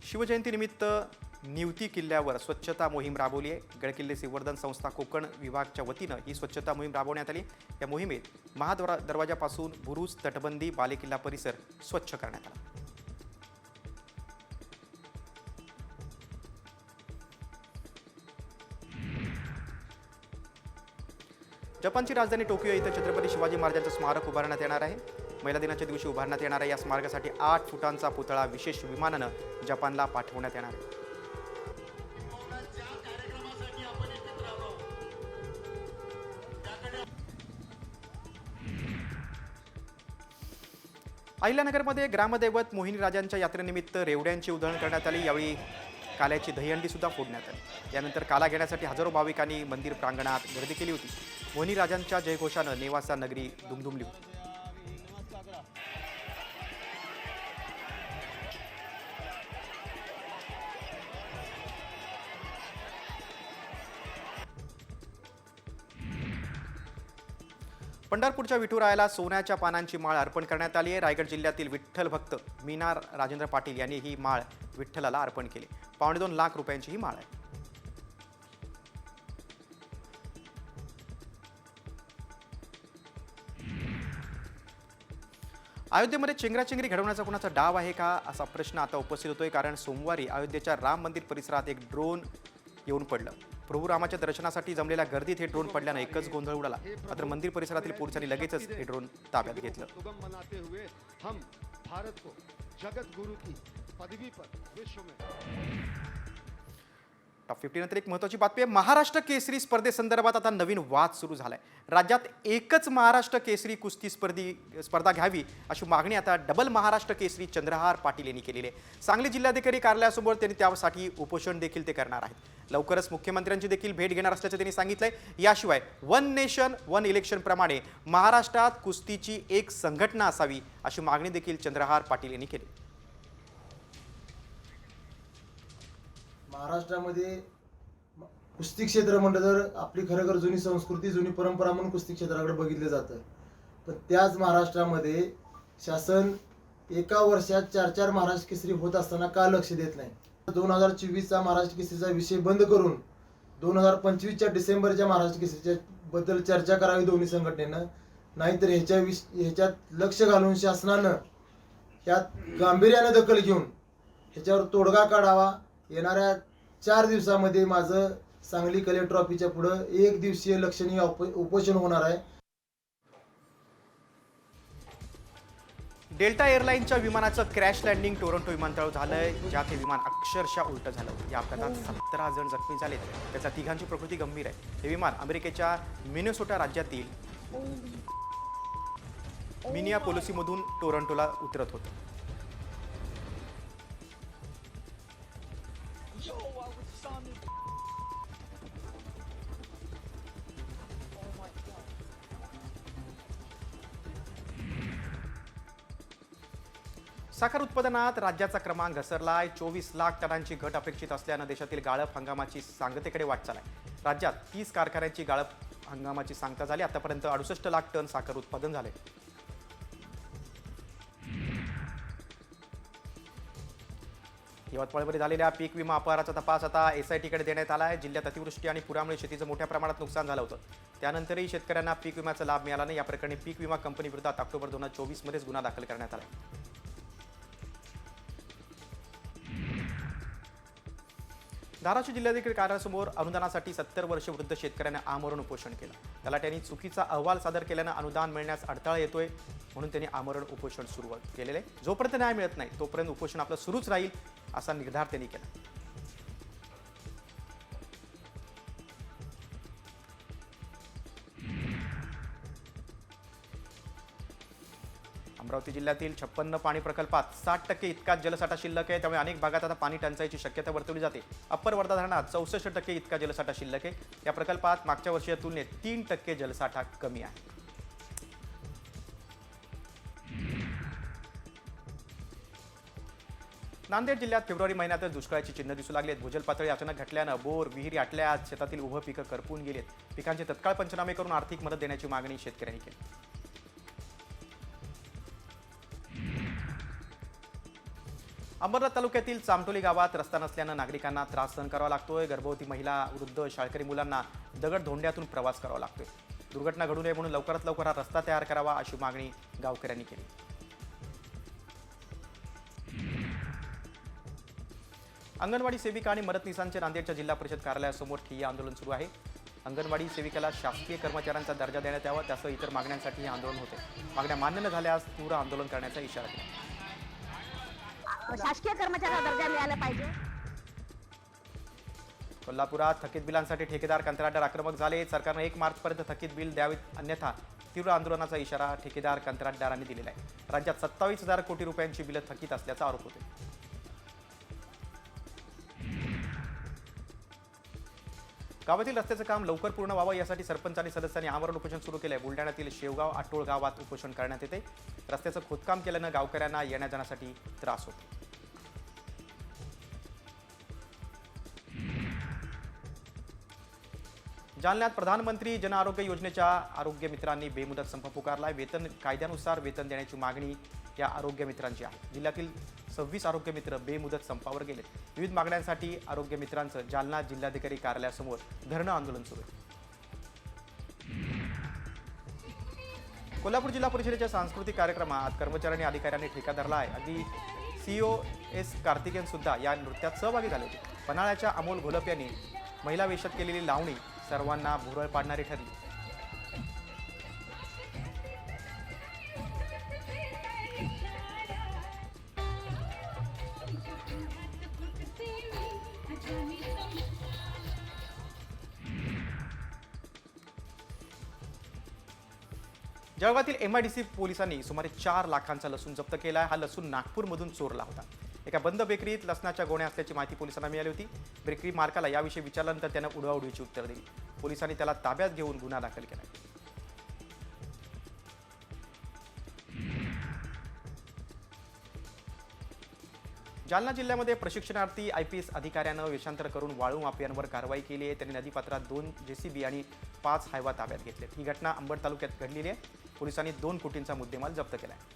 शिवजयंतीनिमित्त निवती किल्ल्यावर स्वच्छता मोहीम राबवली आहे. गडकिल्ले संवर्धन संस्था कोकण विभागाच्या वतीनं ही स्वच्छता मोहीम राबवण्यात आली. या मोहिमेत दरवाजापासून बुरुज, तटबंदी, बालेकिल्ला परिसर स्वच्छ करण्यात आला. जपानची राजधानी टोकियो इथं छत्रपती शिवाजी महाराजांचं स्मारक उभारण्यात येणार आहे. महिला दिनाच्या दिवशी उभारण्यात येणाऱ्या या स्मारकासाठी 8 फुटांचा पुतळा विशेष विमानानं जपानला पाठवण्यात येणार आहे. अहिल्यानगरमध्ये ग्रामदैवत मोहिनी राजांच्या यात्रेनिमित्त रेवड्यांची उधळण करण्यात आली. यावेळी काल्याची दहीहंडी सुद्धा फोडण्यात आली। यानंतर काला घेण्यासाठी हजारो भाविकांनी मंदिर प्रांगणात गर्दी केली होती। वणीराजांच्या जयघोषानं नेवासा नगरी दुमदुमली होती। पंढरपूरच्या विठुरायाला सोन्याच्या पानांची माळ अर्पण करण्यात आली आहे। रायगड जिल्ह्यातील विठ्ठल भक्त मीना राजेंद्र पाटील यांनी ही माळ विठ्ठलाला अर्पण केली। 2.25 लाख रुपयांची ही माळ आहे। अयोध्येमध्ये चेंगराचेंगरी घडवण्याचा कुणाचा डाव आहे का असा प्रश्न आता उपस्थित होतोय, कारण सोमवारी अयोध्येच्या राम मंदिर परिसरात एक ड्रोन येऊन पडलं। प्रभू रामाच्या दर्शनासाठी जमलेल्या गर्दीत हे ड्रोन पडल्यानं एकच गोंधळ उडाला। मात्र मंदिर परिसरातील पोलिसांनी लगेचच हे ड्रोन ताब्यात घेतलं। टॉप 50 नंतर एक महत्त्वाची बातमी आहे। महाराष्ट्र केसरी स्पर्धेसंदर्भात आता नवीन वाद सुरू झालाय। राज्यात एकच महाराष्ट्र केसरी कुस्ती स्पर्धा घ्यावी अशी मागणी आता डबल महाराष्ट्र केसरी चंद्रहार पाटील यांनी केलेली आहे। सांगली जिल्हाधिकारी कार्यालयासमोर त्यांनी त्यासाठी उपोषण देखील ते करणार आहेत। लवकरच मुख्यमंत्र्यांची देखील भेट घेणार असल्याचं त्यांनी सांगितलंय। याशिवाय वन नेशन वन इलेक्शन प्रमाणे महाराष्ट्रात कुस्तीची एक संघटना असावी अशी मागणी देखील चंद्रहार पाटील यांनी केली। महाराष्ट्रामध्ये कुस्ती क्षेत्र म्हटलं तर आपली खरोखर जुनी संस्कृती जुनी परंपरा म्हणून कुस्ती क्षेत्राकडे बघितलं जातं, पण त्याच महाराष्ट्रामध्ये शासन एका वर्षात 4-4 महाराष्ट्र केसरी होत असताना का लक्ष देत नाही? 2024चा महाराष्ट्र केसरीचा विषय बंद करून 2025च्या डिसेंबरच्या महाराष्ट्र केसरीच्या बद्दल चर्चा करावी दोन्ही संघटनेनं, नाहीतर ह्याच्यात लक्ष घालून शासनानं ह्यात गांभीर्यानं दखल घेऊन ह्याच्यावर तोडगा काढावा। येणाऱ्या 4 दिवसामध्ये माझं सांगली कलेक्टर ऑफिसच्या पुढं 1 दिवसीय लक्षणीय उपोषण होणार आहे। डेल्टा एअरलाईनच्या विमानाचं क्रॅश लँडिंग टोरंटो विमानतळावर झालंय, ज्यात हे विमान अक्षरशः उलटं झालं। या अपघातात 17 जण जखमी झालेत, त्याच्या 3घांची प्रकृती गंभीर आहे। हे विमान अमेरिकेच्या मिनेसोटा राज्यातील मिनियापोलिसमधून टोरंटोला उतरत होतं। साखर उत्पादनात राज्याचा क्रमांक घसरलाय। 24 लाख टनांची घट अपेक्षित असल्यानं देशातील गाळप हंगामाची सांगतेकडे वाटचाल आहे। राज्यात 30 कारखान्यांची गाळप हंगामाची सांगता झाली। आतापर्यंत 68 लाख टन साखर उत्पादन झाले। यवतमाळमध्ये झालेल्या पीक विमा अपहाराचा तपास आता SITकडे देण्यात आला आहे। जिल्ह्यात अतिवृष्टी आणि पुरामुळे शेतीचं मोठ्या प्रमाणात नुकसान झालं होतं, त्यानंतरही शेतकऱ्यांना पीक विम्याचा लाभ मिळाला नाही। या प्रकरणी पीक विमा कंपनी विरोधात ऑक्टोबर 2024 मध्येच गुन्हा दाखल करण्यात आला। धाराशिव जिल्हाधिकारी कार्यालयासमोर अनुदानासाठी 70 वर्ष वृद्ध शेतकऱ्यांनी आमरण उपोषण केलं। तलाट्यांनी चुकीचा अहवाल सादर केल्यानं अनुदान मिळण्यास अडथळा येतोय, म्हणून त्यांनी आमरण उपोषण सुरू केलेलं आहे। जोपर्यंत न्याय मिळत नाही तोपर्यंत उपोषण आपलं सुरूच राहील असा निर्धार त्यांनी केला। अमरावती जिल्ह्यातील 56 पाणी प्रकल्पात 60% इतकाच जलसाठा शिल्लक आहे, त्यामुळे अनेक भागात आता पाणी टंचाईची शक्यता वर्तवली जाते। अप्पर वर्धा धरणात 64% इतका जलसाठा शिल्लक आहे। या प्रकल्पात मागच्या वर्षीच्या तुलनेत 3% जलसाठा कमी आहे। नांदेड जिल्ह्यात फेब्रुवारी महिन्यातच दुष्काळाची चिन्ह दिसू लागलेत। भूजल पातळी अचानक घटल्यानं बोर विहिरी आटल्यात, शेतातील उभं पिकं करपून गेलेत। पिकांचे तत्काळ पंचनामे करून आर्थिक मदत देण्याची मागणी शेतकऱ्यांनी केली। अंबरनाथ तालुक्यातील चामटोली गावात रस्ता नसल्यानं नागरिकांना त्रास सहन करावा लागतोय। गर्भवती महिला, वृद्ध, शाळकरी मुलांना दगड धोंड्यातून प्रवास करावा लागतोय। दुर्घटना घडू नये म्हणून लवकरात लवकर हा रस्ता तयार करावा अशी मागणी गावकऱ्यांनी केली। अंगणवाडी सेविका आणि मदतनीसांचे नांदेडच्या जिल्हा परिषद कार्यालयासमोर ठिय्या आंदोलन सुरू आहे। अंगणवाडी सेविकेला शासकीय कर्मचाऱ्यांचा दर्जा देण्यात यावा, त्यासह इतर मागण्यांसाठी हे आंदोलन होते। मागण्या मान्य न झाल्यास तीव्र आंदोलन करण्याचा इशारा दिला। शासकीय कर्मचाऱ्यांना दर्जा मिळाला पाहिजे। कोल्हापुरात थकीत बिलांसाठी ठेकेदार कंत्राटदार आक्रमक झाले। सरकारने 1 मार्चपर्यंत थकीत बिल द्यावीत, अन्यथा तीव्र आंदोलनाचा इशारा ठेकेदार कंत्राटदारांनी दिलेला आहे। राज्यात 27,000 कोटी रुपयांची बिलं थकीत असल्याचा आरोप होते। गावातील रस्त्याचं काम लवकर पूर्ण व्हावं यासाठी सरपंच आणि सदस्यांनी आमरण उपोषण सुरू केलंय. बुलढाण्यातील शेवगाव आटोळ गावात उपोषण करण्यात येते. रस्त्याचं खोदकाम केल्यानं गावकऱ्यांना येण्या जाण्यासाठी त्रास होतो. जालन्यात प्रधानमंत्री जन आरोग्य योजनेच्या आरोग्य मित्रांनी बेमुदत संप पुकारलाय. वेतन कायद्यानुसार वेतन देण्याची मागणी या आरोग्य मित्रांची आहे. जिल्ह्यातील 26 आरोग्य मित्र बेमुदत संपावर गेले. विविध मागण्यांसाठी आरोग्य मित्रांचं जालना जिल्हाधिकारी कार्यालयासमोर धरणं आंदोलन सुरू आहे. कोल्हापूर जिल्हा परिषदेच्या सांस्कृतिक कार्यक्रमात कर्मचारी आणि अधिकाऱ्यांनी ठेका धरला आहे. अगदी COS कार्तिकेयन सुद्धा या नृत्यात सहभागी झाले होते. पन्हाळ्याच्या अमोल घोलप यांनी महिला वेशात केलेली लावणी सर्वांना भुरळ पाडणारी ठरली. जळगावातील MIDC पोलिसांनी सुमारे 4 लाखांचा लसूण जप्त केला आहे. हा लसूण नागपूरमधून चोरला होता. एका बंद बेकरीत लसणाच्या गोण्या असल्याची माहिती पोलिसांना मिळाली होती. बेकरी मालकाला याविषयी विचारल्यानंतर त्यानं उडवाउडवीची उत्तर दिली. पोलिसांनी त्याला ताब्यात घेऊन गुन्हा दाखल केला. जालना जिल्ह्यामध्ये प्रशिक्षणार्थी IPS अधिकाऱ्यानं वेषांतर करून वाळू माफियांवर कारवाई केली आहे. त्यांनी नदीपात्रात 2 JCB आणि 5 हायवा ताब्यात घेतले. ही घटना अंबड तालुक्यात घडलेली आहे. पोलिसांनी 2 कोटींचा मुद्देमाल जप्त केला आहे.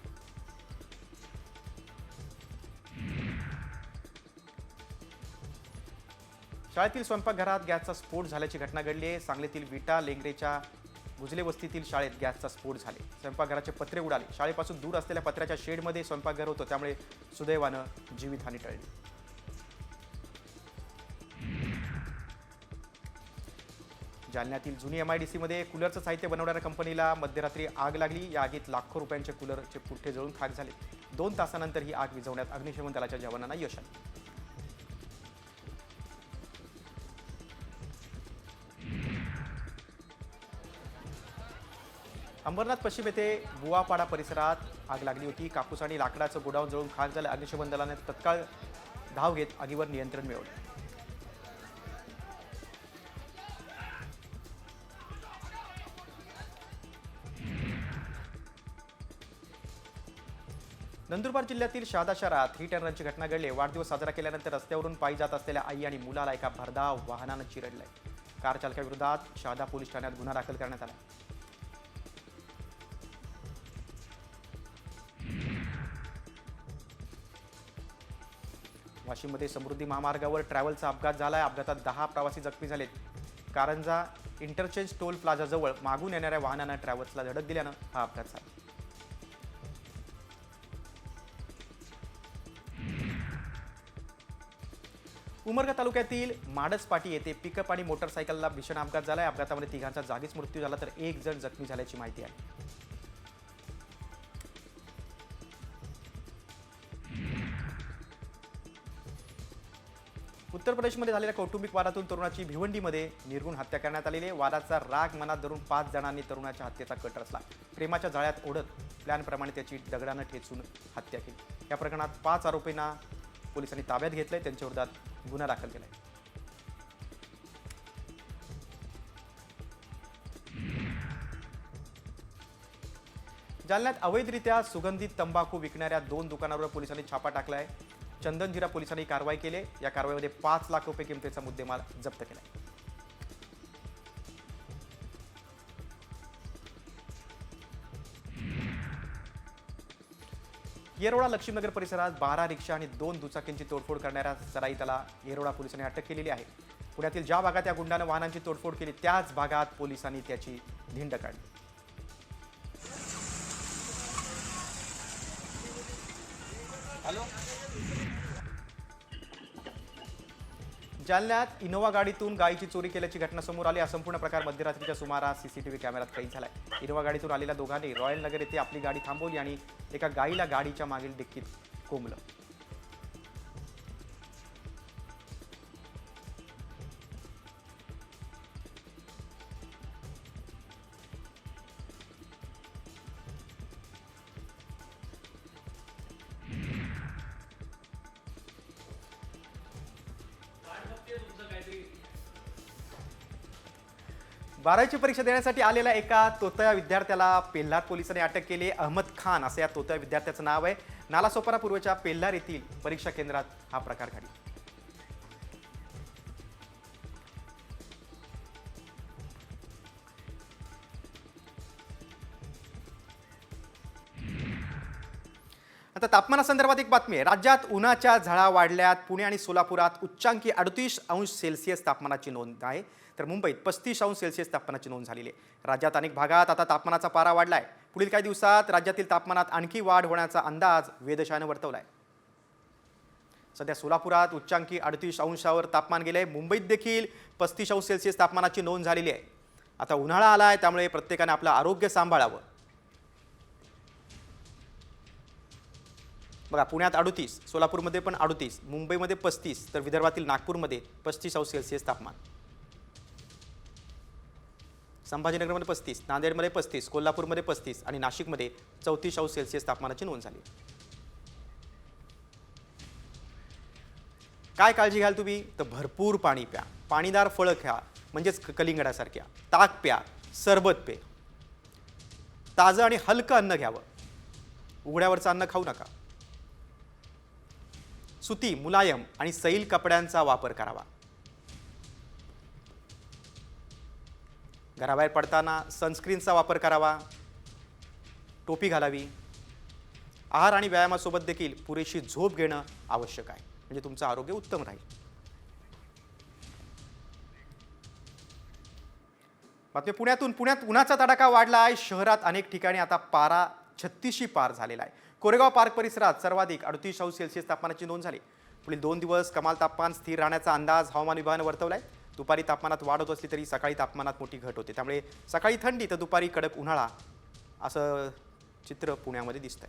शाळेतील स्वयंपाकघरात गॅसचा स्फोट झाल्याची घटना घडली आहे. सांगलीतील विटा लेंगरेच्या गुजले वस्तीतील शाळेत गॅसचा स्फोट झाले. स्वयंपाकघराचे पत्रे उडाले. शाळेपासून दूर असलेल्या पत्र्याच्या शेडमध्ये स्वयंपाकघर होतं, त्यामुळे सुदैवानं जीवितहानी टळली. जालन्यातील जुनी MIDC मध्ये कूलरचं साहित्य बनवणाऱ्या कंपनीला मध्यरात्री आग लागली. या आगीत लाखो रुपयांचे कूलरचे पुठ्ठे जळून खाक झाले. 2 तासानंतर ही आग विझवण्यात अग्निशमन दलाच्या जवानांना यश आले. अंबरनाथ पश्चिम येथे बुवापाडा परिसरात आग लागली होती. कापूस आणि लाकडाचं गोडाऊन जळून खाक झालं. अग्निशमन दलाने तत्काळ धाव घेत आगीवर नियंत्रण मिळवलं. नंदुरबार जिल्ह्यातील शहादा शहरात हिट अँड रनची घटना घडली. वाढदिवस साजरा केल्यानंतर रस्त्यावरून पायी जात असलेल्या आई आणि मुलाला एका भरधाव वाहनानं चिरडलंय. कार चालकाविरोधात शहादा पोलीस ठाण्यात गुन्हा दाखल करण्यात आला. वाशिममध्ये समृद्धी महामार्गावर ट्रॅव्हलचा अपघात झालाय. अपघातात 10 प्रवासी जखमी झालेत. कारंजा इंटरचेंज टोल प्लाझाजवळ मागून येणाऱ्या वाहनानं ट्रॅव्हल्सला धडक दिल्यानं हा अपघात झाला. उमरगा तालुक्यातील माडसपाटी येथे पिकअप आणि मोटरसायकलला भीषण अपघात झालाय. अपघातामध्ये 3घांचा जागीच मृत्यू झाला तर 1 जण जखमी झाल्याची माहिती आहे. उत्तर प्रदेशमध्ये झालेल्या कौटुंबिक वादातून तरुणाची भिवंडीमध्ये निर्घृण हत्या करण्यात आलेली आहे. वादाचा राग मनात धरून 5 जणांनी तरुणाच्या हत्येचा कट रचला. प्रेमाच्या जाळ्यात ओढत प्लॅनप्रमाणे त्याची दगडानं ठेचून हत्या केली. या प्रकरणात 5 आरोपींना पोलिसांनी ताब्यात घेतलंय. त्यांच्या विरोधात गुन्हा दाखल केलाय. जालन्यात अवैधरित्या सुगंधित तंबाखू विकणाऱ्या 2 दुकानांवर पोलिसांनी छापा टाकलाय. चंदनजिरा पोलिसांनी कारवाई केली. या कारवाईमध्ये 5 लाख रुपये किमतीचा मुद्देमाल जप्त केला. येरोडा लक्ष्मीनगर परिसरात 12 रिक्षा आणि 2 दुचाकींची तोडफोड करणाऱ्या सराईताला येरोडा पोलिसांनी अटक केलेली आहे. पुण्यातील ज्या भागात या गुंडानं वाहनांची तोडफोड केली त्याच भागात पोलिसांनी त्याची धिंड काढली. जालन्यात इनोवा गाडीतून गायीची चोरी केल्याची घटना समोर आली. हा संपूर्ण प्रकार मध्यरात्रीच्या सुमारास CCTV कॅमेऱ्यात कैद झालाय. इनोवा गाडीतून आलेल्या दोघांनी रॉयल नगर येथे आपली गाडी थांबवली आणि एका गायीला गाडीच्या मागील डिक्कीत कोंबलं. 12वीची परीक्षा देण्यासाठी आलेल्या एका तोतया विद्यार्थ्याला पेल्हार पोलिसांनी अटक केली. अहमद खान असं या तोतया विद्यार्थ्याचं नाव आहे. नालासोपारा पूर्वच्या पेल्हार येथील परीक्षा केंद्रात हा प्रकार घडला. आता तापमानासंदर्भात एक बातमी आहे. राज्यात उन्हाच्या झळा वाढल्यात. पुणे आणि सोलापुरात उच्चांकी 38°C तापमानाची नोंद आहे, तर मुंबईत 35°C तापमानाची नोंद झालेली आहे. राज्यात अनेक भागात आता तापमानाचा पारा वाढलाय. पुढील काही दिवसात राज्यातील तापमानात आणखी वाढ होण्याचा अंदाज वेधशाळेनं वर्तवलाय. सध्या सोलापुरात उच्चांकी 38°वर तापमान गेलंय. मुंबईत देखील 35°C तापमानाची नोंद झालेली आहे. आता उन्हाळा आलाय, त्यामुळे प्रत्येकाने आपलं आरोग्य सांभाळावं. बघा, पुण्यात 38, सोलापूरमध्ये पण 38, मुंबईमध्ये 35, तर विदर्भातील नागपूरमध्ये 35°C तापमान. संभाजीनगरमध्ये 35, नांदेडमध्ये 35, कोल्हापूरमध्ये 35 आणि नाशिकमध्ये 34°C तापमानाची नोंद झाली. काय काळजी घ्याल तुम्ही? तर भरपूर पाणी प्या, पाणीदार फळं खा, म्हणजेच कलिंगडासारख्या, ताक प्या, सरबत पे, ताजं आणि हलकं अन्न घ्यावं. उघड्यावरचं अन्न खाऊ नका. सुती, मुलायम आणि सैल कपड्यांचा वापर करावा. घराबाहेर पडताना सनस्क्रीनचा वापर करावा. टोपी घालावी. आहार आणि व्यायामासोबत देखील पुरेशी झोप घेणं आवश्यक आहे, म्हणजे तुमचं आरोग्य उत्तम राहील. बातमी पुण्यातून. पुण्यात उन्हाचा तडाखा वाढला आहे. शहरात अनेक ठिकाणी आता पारा 36शी पार झालेला आहे. कोरेगाव पार्क परिसरात सर्वाधिक 38°C तापमानाची नोंद झाली. पुढील 2 दिवस कमाल तापमान स्थिर राहण्याचा अंदाज हवामान विभागानं वर्तवलाय. दुपारी तापमानात वाढ होत असली तरी सकाळी तापमानात मोठी घट होते, त्यामुळे सकाळी थंडी तर दुपारी कडक उन्हाळा असं चित्र पुण्यामध्ये दिसतंय.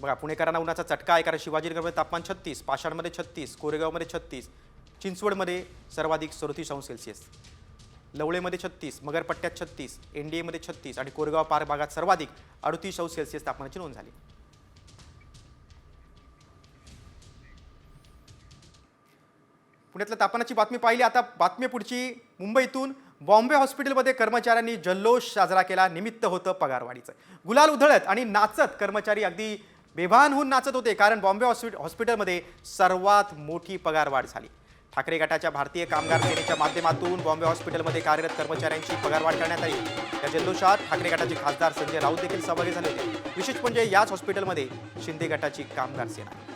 बघा, पुणेकरांना उन्हाचा चटका आहे, कारण शिवाजीनगरमध्ये तापमान 36, पाषाणमध्ये 36, कोरेगावमध्ये 36, चिंचवडमध्ये सर्वाधिक 37°C, लवळेमध्ये 36, मगरपट्ट्यात 36, एनडीएमध्ये 36 आणि कोरेगाव पार्क भागात सर्वाधिक 38°C तापमानाची नोंद झाली. पुण्यातल्या तापमानाची बातमी पाहिली. आता बातमी पुढची. मुंबईतून बॉम्बे हॉस्पिटलमध्ये कर्मचाऱ्यांनी जल्लोष साजरा केला. निमित्त होतं पगारवाढीचं. गुलाल उधळत आणि नाचत कर्मचारी अगदी बेभान होऊन नाचत होते, कारण बॉम्बे हॉस्पिटलमध्ये सर्वात मोठी पगारवाढ झाली. ठाकरे गटाच्या भारतीय कामगार सेनेच्या माध्यमातून बॉम्बे हॉस्पिटलमध्ये कार्यरत कर्मचाऱ्यांची पगारवाढ करण्यात आली. या जल्लोषात ठाकरे गटाचे खासदार संजय राऊत देखील सहभागी झाले होते. विशेष म्हणजे याच हॉस्पिटलमध्ये शिंदे गटाची कामगार सेना आहे.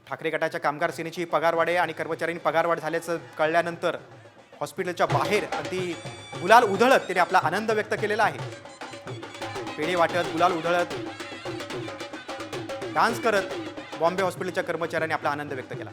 ठाकरे गटाच्या कामगार सेनेची पगारवाढ आहे आणि कर्मचाऱ्यांनी पगारवाढ झाल्याचं कळल्यानंतर हॉस्पिटलच्या बाहेर अगदी गुलाल उधळत त्याने आपला आनंद व्यक्त केलेला आहे. पेढे वाटत, गुलाल उधळत, डान्स करत बॉम्बे हॉस्पिटलच्या कर्मचाऱ्यांनी आपला आनंद व्यक्त केला.